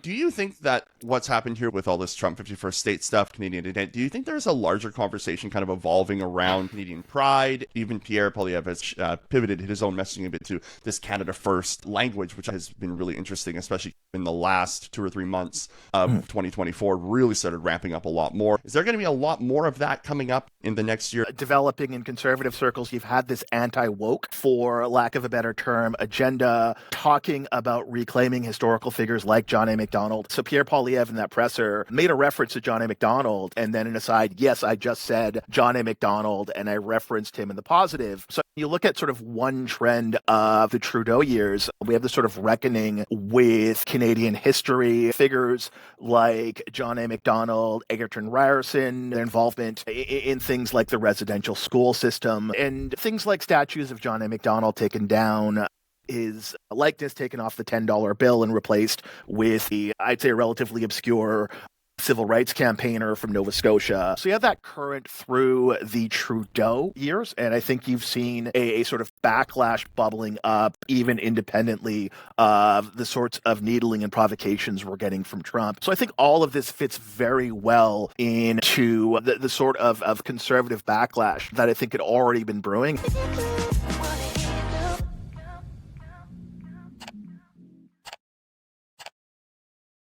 Do you think that what's happened here with all this Trump 51st state stuff, Canadian identity, do you think there's a larger conversation kind of evolving around Canadian pride? Even Pierre Poilievre has pivoted his own messaging a bit to this Canada First language, which has been really interesting, especially in the last 2 or 3 months of 2024, really started ramping up a lot more. Is there going to be a lot more of that coming up in the next year? Developing in conservative circles, you've had this anti-woke, for lack of a better term, agenda, talking about reclaiming historical figures like John A. Macdonald. So Pierre Poilievre in that presser made a reference to John A. Macdonald, and then an aside, yes, I just said John A. Macdonald, and I referenced him in the positive. So you look at sort of one trend of the Trudeau years, we have this sort of reckoning with Canadian history, figures like John A. Macdonald, Egerton Ryerson, their involvement in things like the residential school system, and things like statues of John A. Macdonald taken down, his likeness taken off the $10 bill and replaced with the, I'd say, relatively obscure civil rights campaigner from Nova Scotia. So you have that current through the Trudeau years, and I think you've seen a sort of backlash bubbling up even independently of the sorts of needling and provocations we're getting from Trump. So I think all of this fits very well into the sort of conservative backlash that I think had already been brewing.